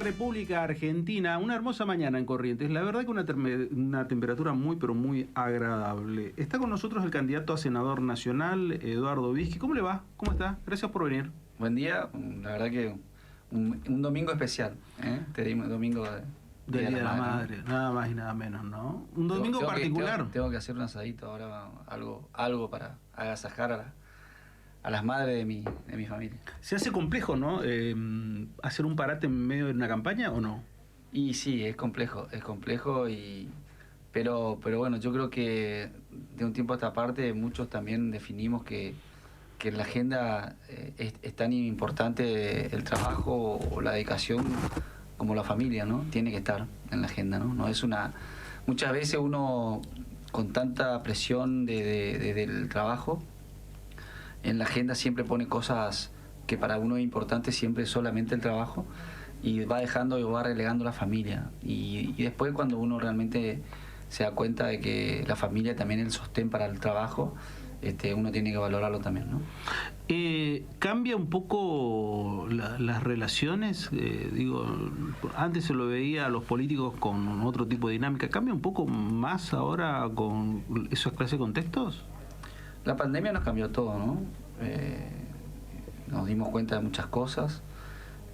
República Argentina, una hermosa mañana en Corrientes. La verdad que una temperatura muy, pero muy agradable. Está con nosotros el candidato a senador nacional, Eduardo Vizqui. ¿Cómo le va? ¿Cómo está? Gracias por venir. Buen día, la verdad que un domingo especial, ¿eh? Te digo, domingo Del Día de la Madre, nada más y nada menos, ¿no? Un domingo particular. Tengo que hacer un asadito ahora, algo para agasajar a las madres de mi familia. Se hace complejo, ¿no? ¿Hacer un parate en medio de una campaña o no? Y sí, es complejo, pero bueno, yo creo que de un tiempo a esta parte muchos también definimos que en la agenda es tan importante el trabajo o la dedicación como la familia, ¿no? Tiene que estar en la agenda, ¿no? No es muchas veces uno con tanta presión del trabajo en la agenda siempre pone cosas que para uno es importante, siempre solamente el trabajo, y va dejando y va relegando la familia. Y después cuando uno realmente se da cuenta de que la familia también es el sostén para el trabajo, uno tiene que valorarlo también, ¿no? ¿Cambia un poco las relaciones? Antes se lo veía a los políticos con otro tipo de dinámica. ¿Cambia un poco más ahora con esas clases de contextos? La pandemia nos cambió todo, ¿no? Nos dimos cuenta de muchas cosas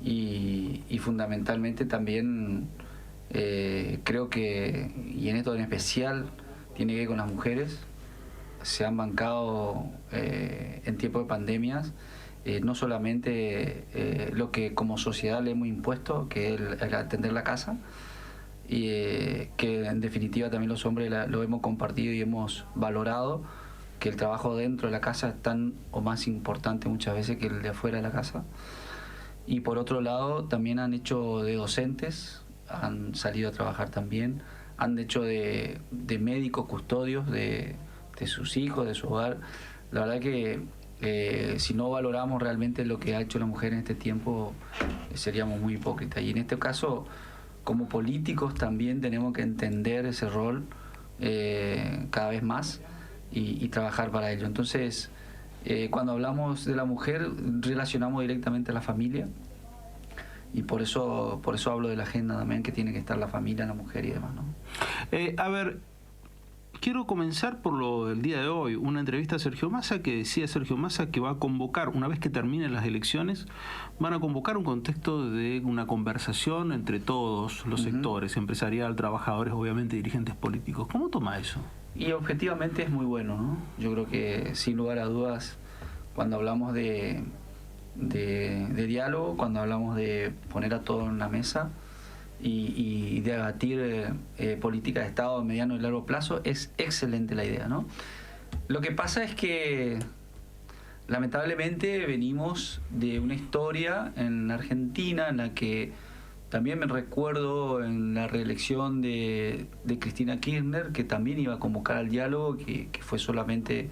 y fundamentalmente también creo que, y en esto en especial, tiene que ver con las mujeres. Se han bancado en tiempo de pandemias no solamente lo que como sociedad le hemos impuesto, que es el atender la casa, y que en definitiva también los hombres lo hemos compartido y hemos valorado, que el trabajo dentro de la casa es tan o más importante muchas veces que el de afuera de la casa. Y por otro lado también han hecho de docentes, han salido a trabajar también, han hecho de médicos custodios de sus hijos, de su hogar. La verdad que si no valoramos realmente lo que ha hecho la mujer en este tiempo, seríamos muy hipócritas. Y en este caso, como políticos también tenemos que entender ese rol cada vez más y trabajar para ello. Entonces, cuando hablamos de la mujer, relacionamos directamente a la familia, y por eso hablo de la agenda también, que tiene que estar la familia, la mujer y demás, ¿no? Quiero comenzar por lo del día de hoy, una entrevista a Sergio Massa, que decía Sergio Massa que va a convocar, una vez que terminen las elecciones, van a convocar un contexto de una conversación entre todos los sectores, empresarial, trabajadores, obviamente dirigentes políticos. ¿Cómo toma eso? Y objetivamente es muy bueno, ¿no? Yo creo que sin lugar a dudas, cuando hablamos de diálogo, cuando hablamos de poner a todos en la mesa y debatir política de Estado a mediano y largo plazo, es excelente la idea, ¿no? Lo que pasa es que lamentablemente venimos de una historia en Argentina en la que también me recuerdo en la reelección de Cristina Kirchner, que también iba a convocar al diálogo, que fue solamente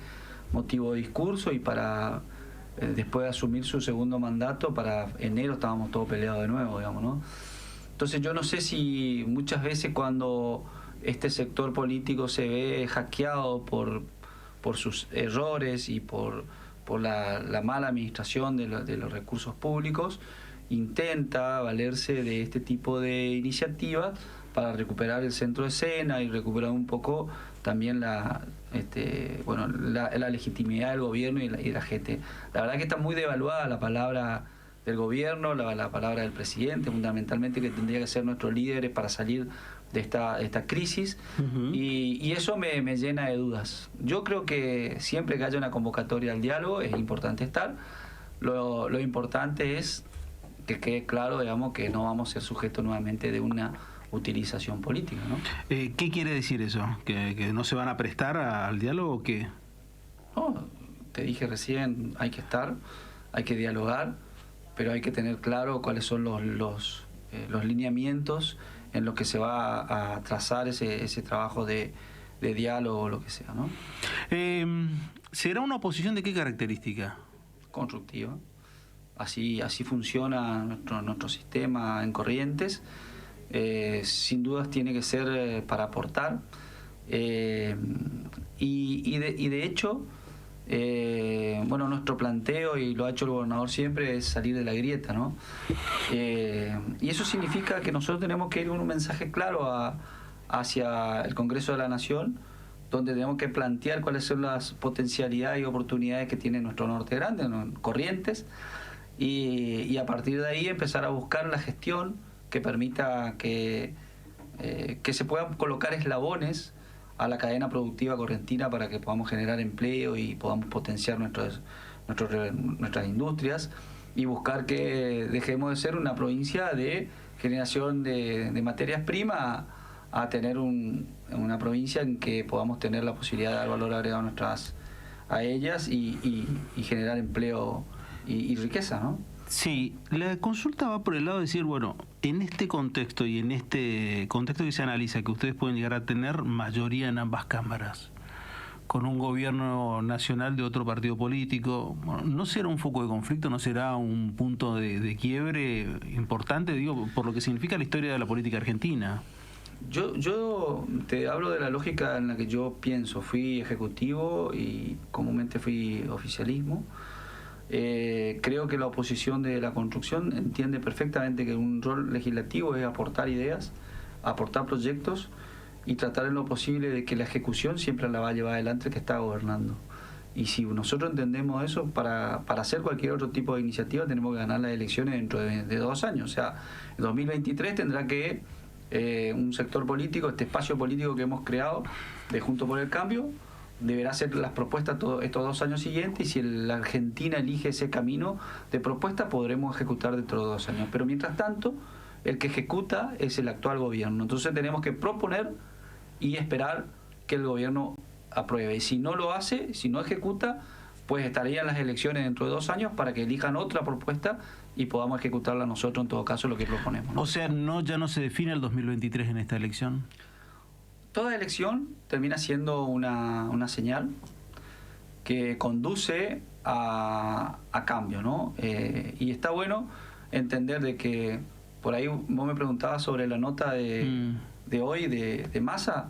motivo de discurso, y para después de asumir su segundo mandato, para enero estábamos todos peleados de nuevo, digamos, ¿no? Entonces yo no sé si muchas veces cuando este sector político se ve hackeado por sus errores y por la mala administración de los recursos públicos, intenta valerse de este tipo de iniciativas para recuperar el centro de escena y recuperar un poco también la legitimidad del gobierno y la gente. La verdad que está muy devaluada la palabra del gobierno, la palabra del presidente, fundamentalmente, que tendría que ser nuestros líderes para salir de esta crisis. Y eso me llena de dudas. Yo creo que siempre que haya una convocatoria al diálogo es importante estar. Lo importante es que quede claro, digamos, que no vamos a ser sujetos nuevamente de una utilización política, ¿no? ¿Qué quiere decir eso? ¿Que no se van a prestar al diálogo o qué? No, te dije recién, hay que estar, hay que dialogar, pero hay que tener claro cuáles son los lineamientos en los que se va a trazar ese trabajo de diálogo o lo que sea, ¿no? ¿Será una oposición de qué característica? Constructiva. Así funciona nuestro sistema en Corrientes. Sin dudas tiene que ser para aportar. Y de hecho, bueno, nuestro planteo, y lo ha hecho el gobernador siempre, es salir de la grieta, ¿no? Y eso significa que nosotros tenemos que ir con un mensaje claro hacia el Congreso de la Nación, donde tenemos que plantear cuáles son las potencialidades y oportunidades que tiene nuestro norte grande, Corrientes, y a partir de ahí empezar a buscar la gestión que permita que se puedan colocar eslabones a la cadena productiva correntina para que podamos generar empleo y podamos potenciar nuestras industrias, y buscar que dejemos de ser una provincia de generación de materias primas a tener una provincia en que podamos tener la posibilidad de dar valor agregado a ellas y generar empleo y riqueza, ¿no? Sí, la consulta va por el lado de decir, bueno, en este contexto y en este contexto que se analiza, que ustedes pueden llegar a tener mayoría en ambas cámaras, con un gobierno nacional de otro partido político, bueno, ¿no será un foco de conflicto, no será un punto de quiebre importante, digo, por lo que significa la historia de la política argentina? Yo te hablo de la lógica en la que yo pienso. Fui ejecutivo y comúnmente fui oficialismo. Creo que la oposición de la construcción entiende perfectamente que un rol legislativo es aportar ideas, aportar proyectos y tratar en lo posible de que la ejecución siempre la va a llevar adelante el que está gobernando. Y si nosotros entendemos eso, para hacer cualquier otro tipo de iniciativa tenemos que ganar las elecciones dentro de 2 años. O sea, en 2023 tendrá que un sector político, este espacio político que hemos creado de Juntos por el Cambio, deberá hacer las propuestas estos 2 años siguientes, y si la Argentina elige ese camino de propuesta, podremos ejecutar dentro de 2 años. Pero mientras tanto, el que ejecuta es el actual gobierno. Entonces tenemos que proponer y esperar que el gobierno apruebe. Y si no lo hace, si no ejecuta, pues estarían las elecciones dentro de 2 años para que elijan otra propuesta y podamos ejecutarla nosotros, en todo caso, lo que proponemos, ¿no? O sea, ya no se define el 2023 en esta elección. Toda elección termina siendo una señal que conduce a cambio, ¿no? Y está bueno entender de que, por ahí vos me preguntabas sobre la nota de hoy de Massa,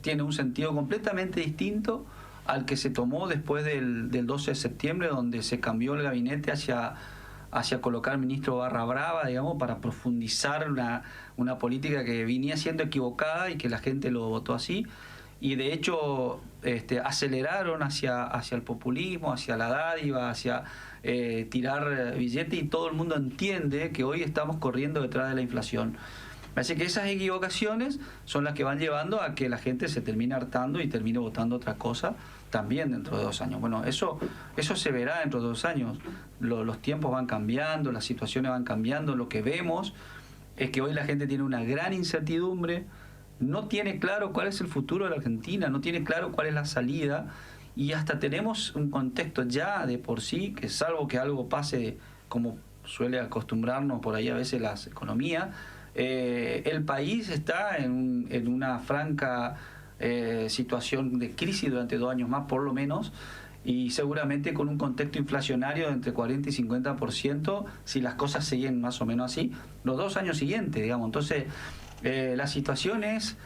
tiene un sentido completamente distinto al que se tomó después del 12 de septiembre, donde se cambió el gabinete hacia colocar ministro barra brava, digamos, para profundizar una política que venía siendo equivocada y que la gente lo votó así. Y de hecho aceleraron hacia el populismo, hacia la dádiva, hacia tirar billetes, y todo el mundo entiende que hoy estamos corriendo detrás de la inflación. Así que esas equivocaciones son las que van llevando a que la gente se termine hartando y termine votando otra cosa también dentro de 2 años. Bueno, eso se verá dentro de 2 años. Los tiempos van cambiando, las situaciones van cambiando. Lo que vemos es que hoy la gente tiene una gran incertidumbre, no tiene claro cuál es el futuro de la Argentina, no tiene claro cuál es la salida, y hasta tenemos un contexto ya de por sí que, salvo que algo pase como suele acostumbrarnos por ahí a veces las economías, el país está en una franca situación de crisis durante 2 años más, por lo menos, y seguramente con un contexto inflacionario de entre 40 y 50%, si las cosas siguen más o menos así, los 2 años siguientes, digamos. Entonces, la situación es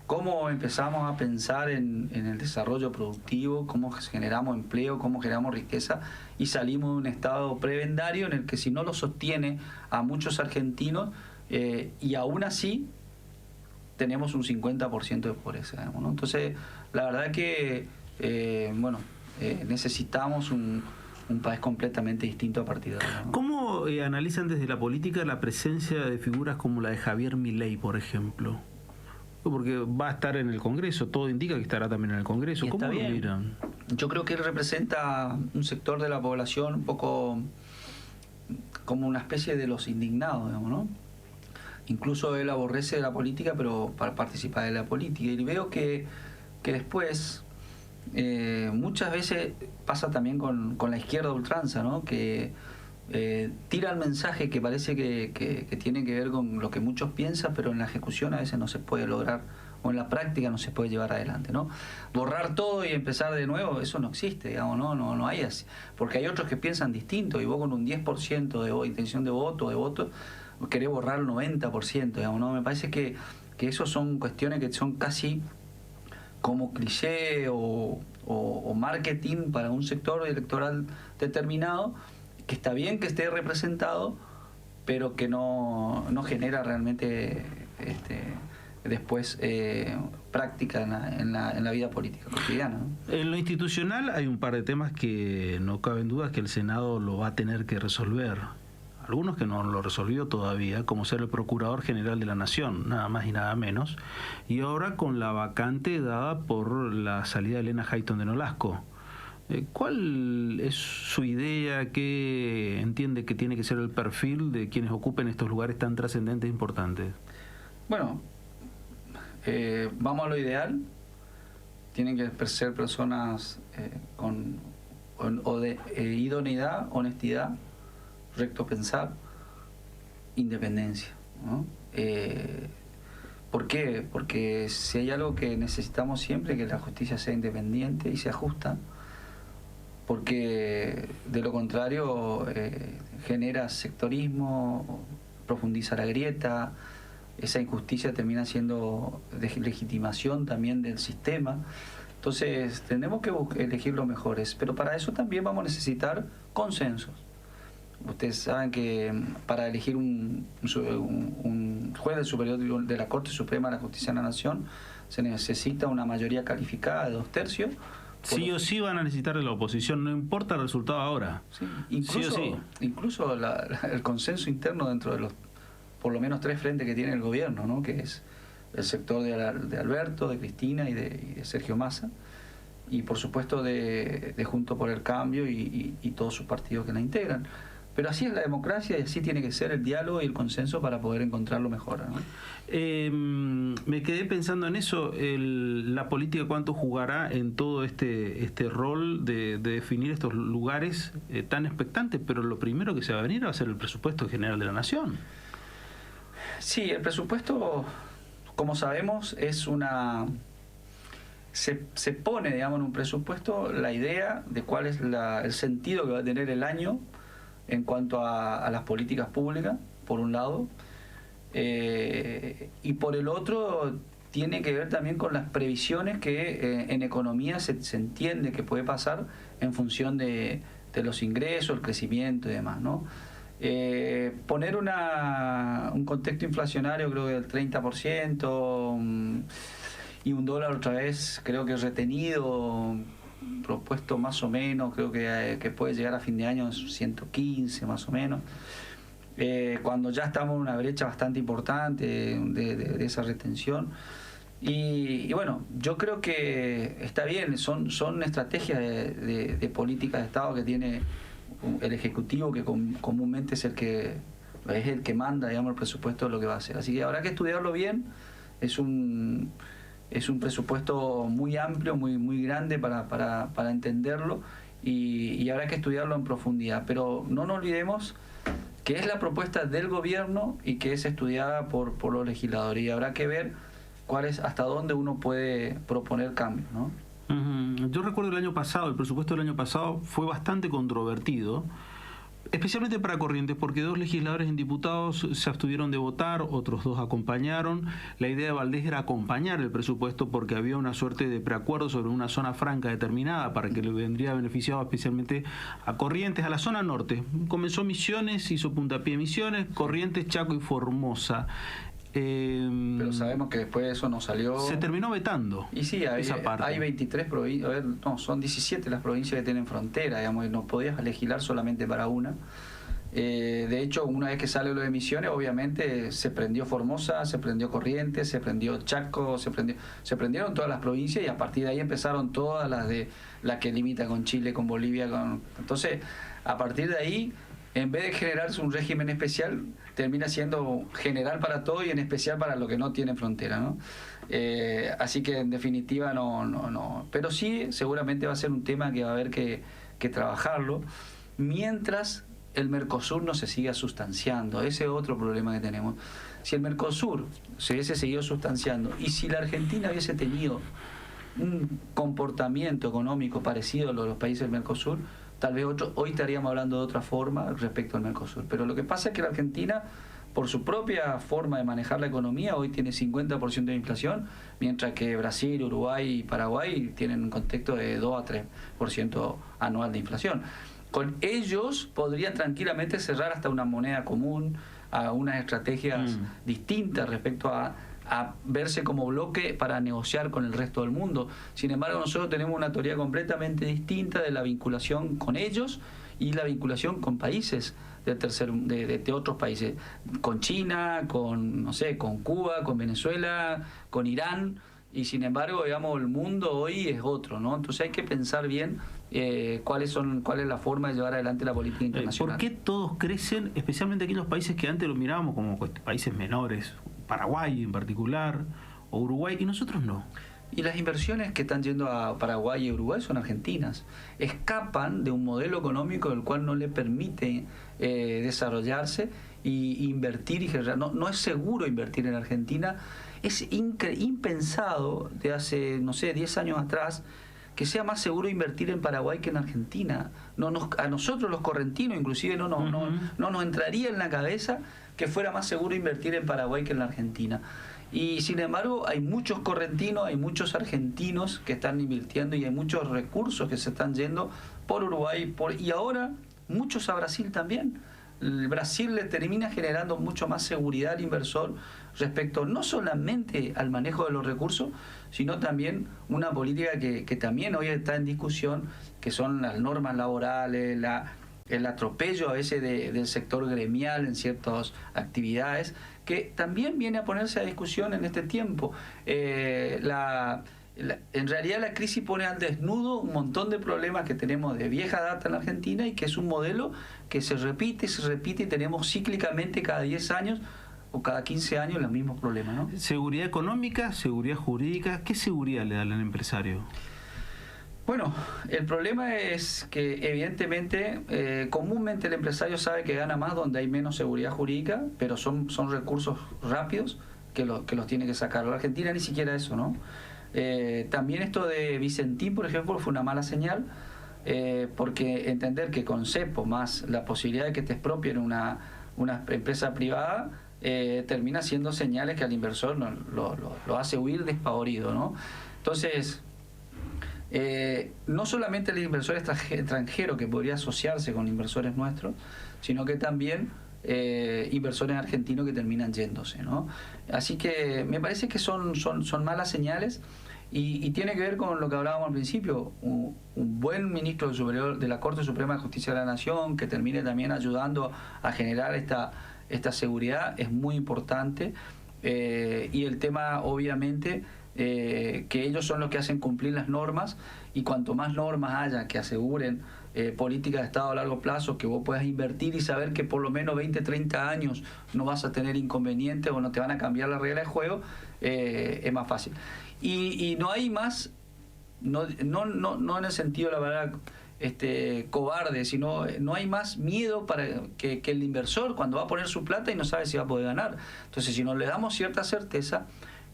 cómo empezamos a pensar en el desarrollo productivo, cómo generamos empleo, cómo generamos riqueza, y salimos de un estado prebendario en el que, si no lo sostiene a muchos argentinos, y aún así tenemos un 50% de pobreza, digamos, ¿no? Entonces, la verdad que necesitamos un país completamente distinto a partir de ahora, ¿no? ¿Cómo analizan desde la política la presencia de figuras como la de Javier Milei, por ejemplo? Porque va a estar en el Congreso, todo indica que estará también en el Congreso. ¿Cómo lo miran? Yo creo que él representa un sector de la población un poco como una especie de los indignados, digamos, ¿no? Incluso él aborrece de la política, pero para participar de la política. Y veo que después, muchas veces pasa también con la izquierda ultranza, ¿no? Que tira el mensaje que parece que tiene que ver con lo que muchos piensan, pero en la ejecución a veces no se puede lograr, o en la práctica no se puede llevar adelante, ¿no? Borrar todo y empezar de nuevo, eso no existe, digamos, no hay así. Porque hay otros que piensan distinto, y vos con un 10% de intención de voto, querés borrar el 90%, digamos, ¿no? Me parece que eso son cuestiones que son casi como cliché o marketing para un sector electoral determinado, que está bien que esté representado, pero que no genera realmente después práctica en la vida política cotidiana, ¿no? En lo institucional hay un par de temas que no caben dudas que el Senado lo va a tener que resolver. Algunos que no lo resolvió todavía, como ser el Procurador General de la Nación, nada más y nada menos, y ahora con la vacante dada por la salida de Elena Hayton de Nolasco. ¿Cuál es su idea? ¿Qué entiende que tiene que ser el perfil de quienes ocupen estos lugares tan trascendentes e importantes? Bueno, vamos a lo ideal. Tienen que ser personas con idoneidad, honestidad, recto pensar, independencia, ¿no? ¿Por qué? Porque si hay algo que necesitamos siempre, que la justicia sea independiente y sea justa, porque de lo contrario genera sectorismo, profundiza la grieta, esa injusticia termina siendo legitimación también del sistema. Entonces tenemos que elegir los mejores, pero para eso también vamos a necesitar consensos. Ustedes saben que para elegir un juez del superior de la Corte Suprema de la Justicia de la Nación se necesita una mayoría calificada de 2/3. Sí o sí van a necesitar de la oposición, no importa el resultado ahora. Sí, incluso, sí o sí. Incluso el consenso interno dentro de los por lo menos 3 frentes que tiene el gobierno, ¿no? Que es el sector de Alberto, de Cristina y de Sergio Massa, y por supuesto de Juntos por el Cambio y todos sus partidos que la integran. Pero así es la democracia y así tiene que ser el diálogo y el consenso para poder encontrar lo mejor, ¿no? Me quedé pensando en eso, la política cuánto jugará en todo este rol de definir estos lugares tan expectantes, pero lo primero que se va a venir va a ser el presupuesto general de la Nación. Sí, el presupuesto, como sabemos, es se pone, digamos, en un presupuesto la idea de cuál es el sentido que va a tener el año en cuanto a las políticas públicas, por un lado, y por el otro tiene que ver también con las previsiones que en economía se entiende que puede pasar en función de los ingresos, el crecimiento y demás, ¿no? Poner un contexto inflacionario creo que del 30%, y un dólar otra vez creo que retenido, propuesto más o menos, creo que puede llegar a fin de año 115 más o menos, cuando ya estamos en una brecha bastante importante de esa retención. Y bueno, yo creo que está bien, son estrategias de política de Estado que tiene el Ejecutivo, que comúnmente es el que manda, digamos, el presupuesto de lo que va a hacer. Así que habrá que estudiarlo bien. Es un presupuesto muy amplio, muy grande para entenderlo, y habrá que estudiarlo en profundidad. Pero no nos olvidemos que es la propuesta del gobierno y que es estudiada por los legisladores, y habrá que ver hasta dónde uno puede proponer cambios, ¿no? Yo recuerdo el presupuesto del año pasado fue bastante controvertido, especialmente para Corrientes, porque 2 legisladores en diputados se abstuvieron de votar, otros 2 acompañaron. La idea de Valdés era acompañar el presupuesto porque había una suerte de preacuerdo sobre una zona franca determinada para que le vendría beneficiado especialmente a Corrientes, a la zona norte. Comenzó Misiones, hizo puntapié Misiones, Corrientes, Chaco y Formosa. Pero sabemos que después eso no salió. Se terminó vetando. Y sí, hay 23 provincias, son 17 las provincias que tienen frontera, digamos, y no podías legislar solamente para una. De hecho, una vez que sale lo de Misiones, obviamente se prendió Formosa, se prendió Corrientes, se prendió Chaco, se prendieron todas las provincias, y a partir de ahí empezaron todas las que limita con Chile, con Bolivia, entonces, a partir de ahí, en vez de generarse un régimen especial, termina siendo general para todo y en especial para lo que no tiene frontera, ¿no? Así que en definitiva no. Pero sí, seguramente va a ser un tema que va a haber que trabajarlo, mientras el Mercosur no se siga sustanciando. Ese es otro problema que tenemos. Si el Mercosur se hubiese seguido sustanciando, y si la Argentina hubiese tenido un comportamiento económico parecido a los países del Mercosur, tal vez hoy estaríamos hablando de otra forma respecto al Mercosur. Pero lo que pasa es que la Argentina por su propia forma de manejar la economía, hoy tiene 50% de inflación, mientras que Brasil, Uruguay y Paraguay tienen un contexto de 2 a 3% anual de inflación. Con ellos podrían tranquilamente cerrar hasta una moneda común, a unas estrategias distintas respecto a verse como bloque para negociar con el resto del mundo. Sin embargo, nosotros tenemos una teoría completamente distinta de la vinculación con ellos y la vinculación con países de otros países, con China, con, no sé, con Cuba, con Venezuela, con Irán, y sin embargo, digamos, el mundo hoy es otro, ¿no? Entonces hay que pensar bien cuál es la forma de llevar adelante la política internacional. ¿Por qué todos crecen, especialmente aquellos países que antes los mirábamos como países menores, Paraguay en particular, o Uruguay, y nosotros no? Y las inversiones que están yendo a Paraguay y Uruguay son argentinas. Escapan de un modelo económico del cual no le permite desarrollarse y invertir y generar. No es seguro invertir en Argentina. Es impensado de hace, no sé, 10 años atrás que sea más seguro invertir en Paraguay que en Argentina. A nosotros los correntinos inclusive no nos entraría en la cabeza que fuera más seguro invertir en Paraguay que en la Argentina. Y sin embargo hay muchos correntinos, hay muchos argentinos que están invirtiendo y hay muchos recursos que se están yendo por Uruguay y ahora muchos a Brasil también. El Brasil le termina generando mucho más seguridad al inversor respecto no solamente al manejo de los recursos, sino también una política que también hoy está en discusión, que son las normas laborales, el atropello a veces del sector gremial en ciertas actividades, que también viene a ponerse a discusión en este tiempo. En realidad la crisis pone al desnudo un montón de problemas que tenemos de vieja data en la Argentina y que es un modelo que se repite y tenemos cíclicamente cada 10 años o cada 15 años los mismos problemas, ¿no? Seguridad económica, seguridad jurídica, ¿qué seguridad le da al empresario? Bueno, el problema es que evidentemente, comúnmente el empresario sabe que gana más donde hay menos seguridad jurídica, pero son recursos rápidos que los tiene que sacar. La Argentina ni siquiera eso, ¿no? También esto de Vicentín, por ejemplo, fue una mala señal, porque entender que con cepo más la posibilidad de que te expropien una empresa privada, termina siendo señales que al inversor lo hace huir despavorido, ¿no? Entonces, no solamente el inversor extranjero que podría asociarse con inversores nuestros, sino que también inversores argentinos que terminan yéndose, ¿no? Así que me parece que son malas señales y tiene que ver con lo que hablábamos al principio, un buen ministro superior de la Corte Suprema de Justicia de la Nación que termine también ayudando a generar esta seguridad es muy importante, y el tema obviamente que ellos son los que hacen cumplir las normas, y cuanto más normas haya que aseguren políticas de Estado a largo plazo, que vos puedas invertir y saber que por lo menos 20, 30 años no vas a tener inconvenientes o no te van a cambiar la regla de juego, es más fácil. Y no hay más, no en el sentido, la verdad, cobarde, sino no hay más miedo para que el inversor cuando va a poner su plata y no sabe si va a poder ganar. Entonces, si no le damos cierta certeza,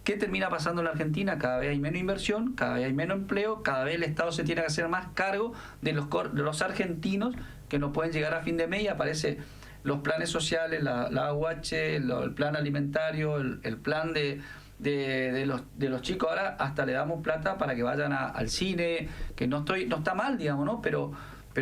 ¿qué termina pasando en la Argentina? Cada vez hay menos inversión, cada vez hay menos empleo, cada vez el Estado se tiene que hacer más cargo de los argentinos que no pueden llegar a fin de mes, y aparecen los planes sociales, la AUH, el plan alimentario, el plan de los chicos. Ahora hasta le damos plata para que vayan al cine, que no está mal, digamos, ¿no? Pero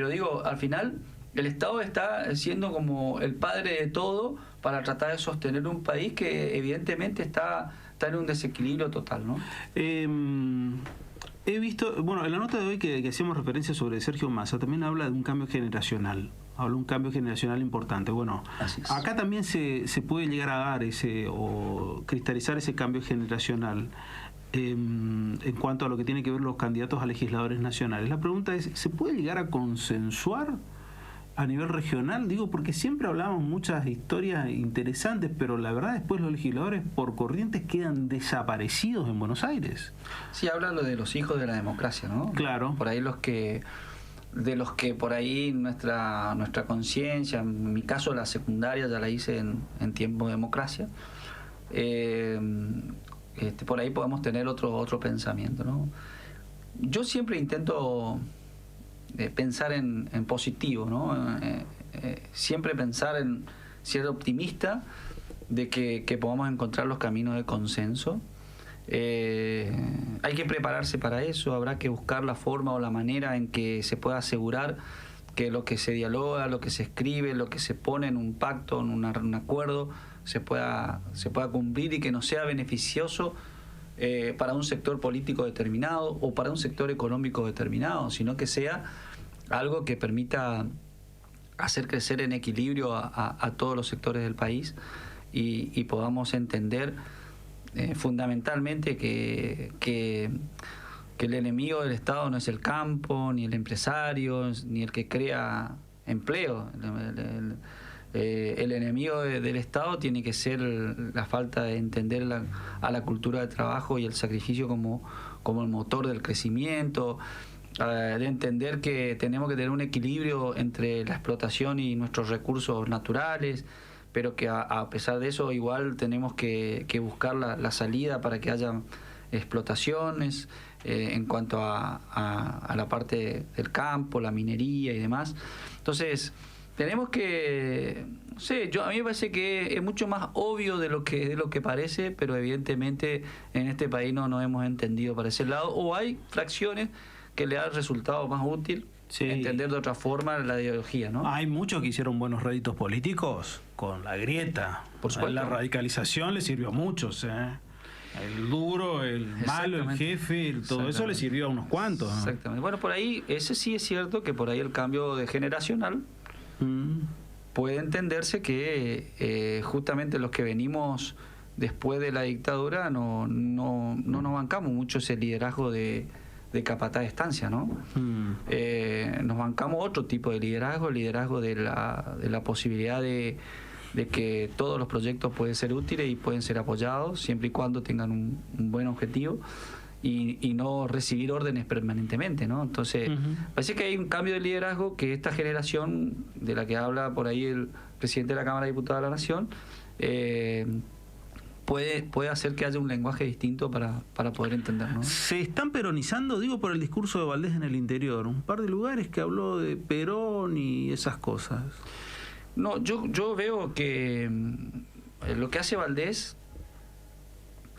digo, al final el Estado está siendo como el padre de todo para tratar de sostener un país que evidentemente está en un desequilibrio total, ¿no? He visto, bueno, en la nota de hoy que hacíamos referencia sobre Sergio Massa, también habla de un cambio generacional. Habla de un cambio generacional importante. Bueno, acá también se puede llegar a dar o cristalizar ese cambio generacional en cuanto a lo que tiene que ver los candidatos a legisladores nacionales. La pregunta es, ¿se puede llegar a consensuar a nivel regional? Digo, porque siempre hablamos muchas historias interesantes, pero la verdad después los legisladores por corrientes quedan desaparecidos en Buenos Aires. Sí, hablando de los hijos de la democracia, ¿no? Claro. Por ahí de los que por ahí nuestra conciencia, en mi caso la secundaria ya la hice en tiempo de democracia, por ahí podemos tener otro pensamiento, ¿no? Yo siempre intento pensar en positivo, ¿no? Siempre pensar en ser optimista de que podamos encontrar los caminos de consenso. Hay que prepararse para eso, habrá que buscar la forma o la manera en que se pueda asegurar que lo que se dialoga, lo que se escribe, lo que se pone en un pacto, en un acuerdo, se pueda cumplir y que no sea beneficioso para un sector político determinado o para un sector económico determinado, sino que sea algo que permita hacer crecer en equilibrio a todos los sectores del país y podamos entender fundamentalmente que el enemigo del Estado no es el campo, ni el empresario, ni el que crea empleo. El enemigo del Estado tiene que ser la falta de entender a la cultura de trabajo y el sacrificio como el motor del crecimiento, de entender que tenemos que tener un equilibrio entre la explotación y nuestros recursos naturales, pero que a pesar de eso igual tenemos que buscar la salida para que haya explotaciones en cuanto a la parte del campo, la minería y demás. Entonces tenemos que, no sé, a mí me parece que es mucho más obvio de lo que parece, pero evidentemente en este país no hemos entendido para ese lado, o hay fracciones que le han resultado más útil entender de otra forma la ideología, ¿no? Hay muchos que hicieron buenos réditos políticos con la grieta. Por supuesto. La radicalización le sirvió a muchos, El duro, el malo, el jefe, todo eso le sirvió a unos cuantos. Exactamente. Bueno, por ahí, ese sí es cierto que por ahí el cambio generacional puede entenderse que justamente los que venimos después de la dictadura no nos bancamos mucho ese liderazgo de capataz de estancia, ¿no? Nos bancamos otro tipo de liderazgo, el liderazgo de la posibilidad de que todos los proyectos pueden ser útiles y pueden ser apoyados siempre y cuando tengan un buen objetivo y no recibir órdenes permanentemente, ¿no? Entonces, parece que hay un cambio de liderazgo que esta generación de la que habla por ahí el presidente de la Cámara de Diputados de la Nación puede hacer que haya un lenguaje distinto para poder entender, ¿no? Se están peronizando, digo, por el discurso de Valdés en el interior. Un par de lugares que habló de Perón y esas cosas. No, yo veo que lo que hace Valdés,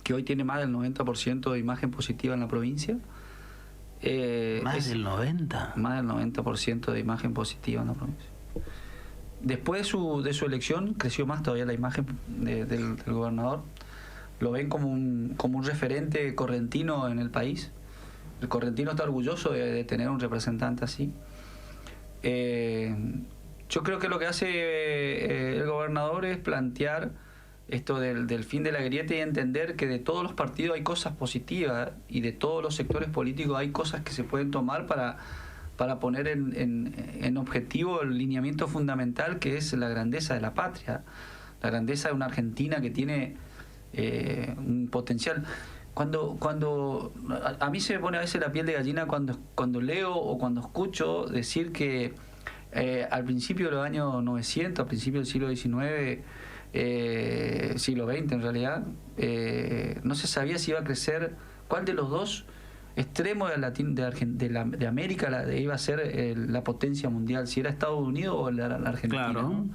que hoy tiene más del 90% de imagen positiva en la provincia. ¿Más del 90%? Más del 90% de imagen positiva en la provincia. Después de su elección creció más todavía la imagen del gobernador. Lo ven como un referente correntino en el país. El correntino está orgulloso de tener un representante así. Yo creo que lo que hace el gobernador es plantear esto del fin de la grieta y entender que de todos los partidos hay cosas positivas y de todos los sectores políticos hay cosas que se pueden tomar para poner en objetivo el lineamiento fundamental que es la grandeza de la patria, la grandeza de una Argentina que tiene un potencial. Cuando a mí se me pone a veces la piel de gallina cuando leo o cuando escucho decir que al principio de los años 900, al principio del siglo XIX, siglo XX en realidad, no se sabía si iba a crecer, cuál de los dos extremos de América iba a ser la potencia mundial, si era Estados Unidos o la Argentina. Claro. ¿No?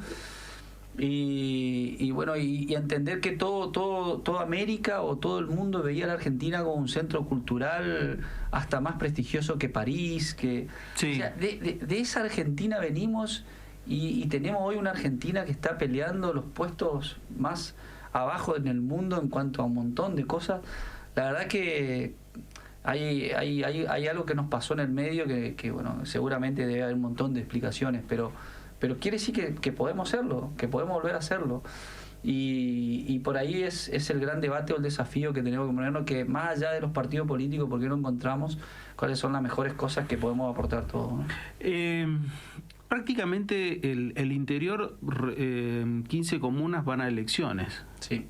Y bueno, y entender que toda América o todo el mundo veía a la Argentina como un centro cultural hasta más prestigioso que París, que sí. O sea, de esa Argentina venimos y tenemos hoy una Argentina que está peleando los puestos más abajo en el mundo en cuanto a un montón de cosas. La verdad que hay algo que nos pasó en el medio que bueno, seguramente debe haber un montón de explicaciones, pero quiere decir que podemos hacerlo, que podemos volver a hacerlo. Y por ahí es el gran debate o el desafío que tenemos que ponernos, que más allá de los partidos políticos, ¿por qué no encontramos cuáles son las mejores cosas que podemos aportar todos, ¿no? Prácticamente el interior, 15 comunas van a elecciones. Sí.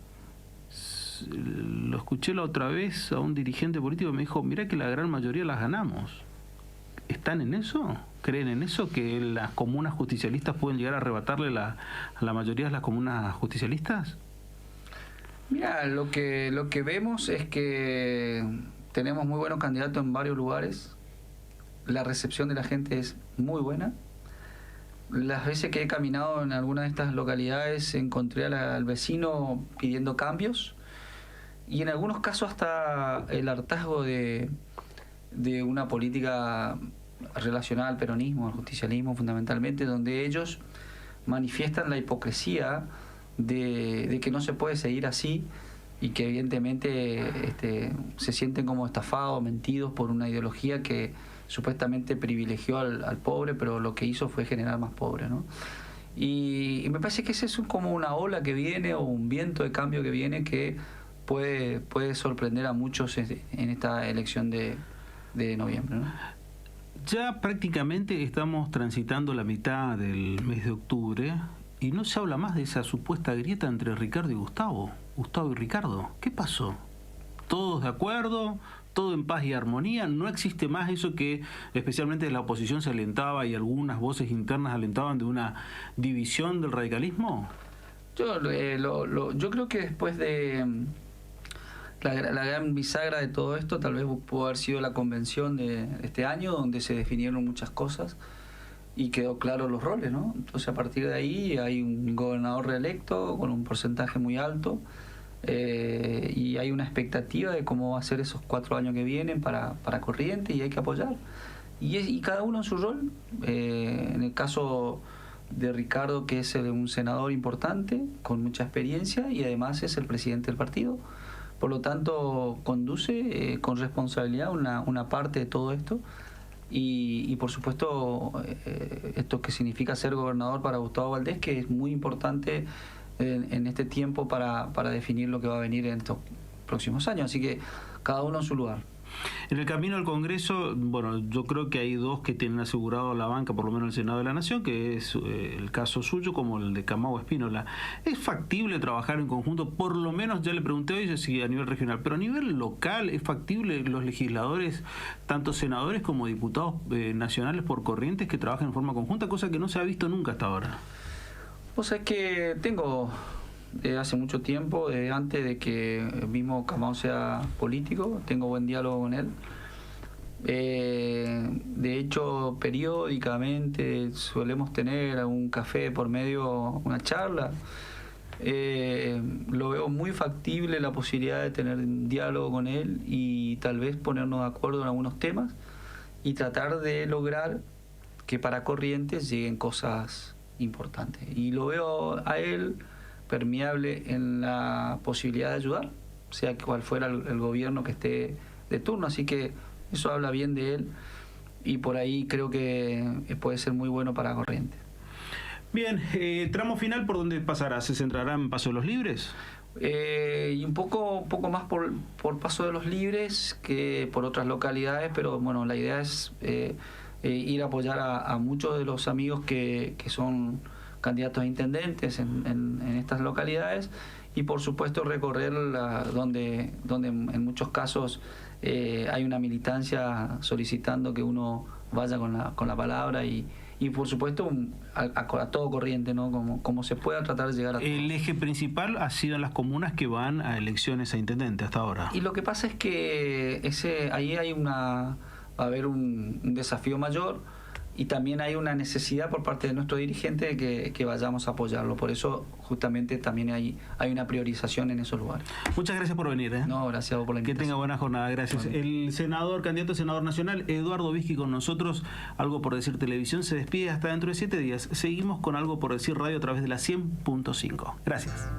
Lo escuché la otra vez a un dirigente político que me dijo, mirá que la gran mayoría las ganamos. ¿Están en eso? ¿Creen en eso? ¿Que las comunas justicialistas pueden llegar a arrebatarle a la mayoría de las comunas justicialistas? Mira, lo que vemos es que tenemos muy buenos candidatos en varios lugares. La recepción de la gente es muy buena. las veces que he caminado en alguna de estas localidades encontré al vecino pidiendo cambios y en algunos casos hasta el hartazgo de una política relacionada al peronismo, al justicialismo fundamentalmente, donde ellos manifiestan la hipocresía de que no se puede seguir así y que evidentemente se sienten como estafados, mentidos por una ideología que supuestamente privilegió al pobre, pero lo que hizo fue generar más pobres, ¿no? Y me parece que ese es como una ola que viene o un viento de cambio que viene que puede sorprender a muchos en esta elección de noviembre, ¿no? Ya prácticamente estamos transitando la mitad del mes de octubre y no se habla más de esa supuesta grieta entre Ricardo y Gustavo y Ricardo. ¿Qué pasó? ¿Todos de acuerdo? ¿Todo en paz y armonía? ¿No existe más eso que especialmente la oposición se alentaba y algunas voces internas alentaban de una división del radicalismo? Yo creo que después de la gran bisagra de todo esto, tal vez pudo haber sido la convención de este año, donde se definieron muchas cosas y quedó claro los roles, ¿no? Entonces a partir de ahí hay un gobernador reelecto con un porcentaje muy alto y hay una expectativa de cómo va a ser esos 4 años que vienen para Corrientes y hay que apoyar. Y cada uno en su rol. En el caso de Ricardo, que es un senador importante, con mucha experiencia y además es el presidente del partido. Por lo tanto, conduce con responsabilidad una parte de todo esto y por supuesto, esto que significa ser gobernador para Gustavo Valdés, que es muy importante en este tiempo para definir lo que va a venir en estos próximos años. Así que cada uno en su lugar. En el camino al Congreso, bueno, yo creo que hay 2 que tienen asegurado la banca, por lo menos el Senado de la Nación, que es el caso suyo como el de Camao Espínola. ¿Es factible trabajar en conjunto? Por lo menos ya le pregunté hoy si a nivel regional, pero a nivel local, ¿es factible los legisladores, tanto senadores como diputados nacionales por Corrientes, que trabajen en forma conjunta, cosa que no se ha visto nunca hasta ahora? Pues es que tengo hace mucho tiempo, antes de que mismo Camao sea político, tengo buen diálogo con él. De hecho, periódicamente solemos tener un café por medio, una charla. Lo veo muy factible la posibilidad de tener un diálogo con él y tal vez ponernos de acuerdo en algunos temas y tratar de lograr que para Corrientes lleguen cosas importantes. Y lo veo a él permeable en la posibilidad de ayudar, sea cual fuera el gobierno que esté de turno, así que eso habla bien de él y por ahí creo que puede ser muy bueno para Corrientes. Bien, tramo final, ¿por dónde pasará? ¿Se centrará en Paso de los Libres? Y un poco más por Paso de los Libres que por otras localidades, pero bueno, la idea es ir a apoyar a muchos de los amigos que son candidatos a intendentes en estas localidades y por supuesto recorrer donde en muchos casos hay una militancia solicitando que uno vaya con la palabra y por supuesto a todo Corriente, ¿no? Como se pueda tratar de llegar a todos. El eje principal ha sido en las comunas que van a elecciones a intendente hasta ahora. Y lo que pasa es que ahí va a haber un desafío mayor y también hay una necesidad por parte de nuestro dirigente de que vayamos a apoyarlo. Por eso justamente también hay una priorización en esos lugares. Muchas gracias por venir. No, gracias a vos por la invitación. Que tenga buena jornada, gracias. Bueno. El senador, candidato a senador nacional, Eduardo Vizqui con nosotros. Algo por Decir Televisión se despide hasta dentro de 7 días. Seguimos con Algo por Decir Radio a través de la 100.5. Gracias.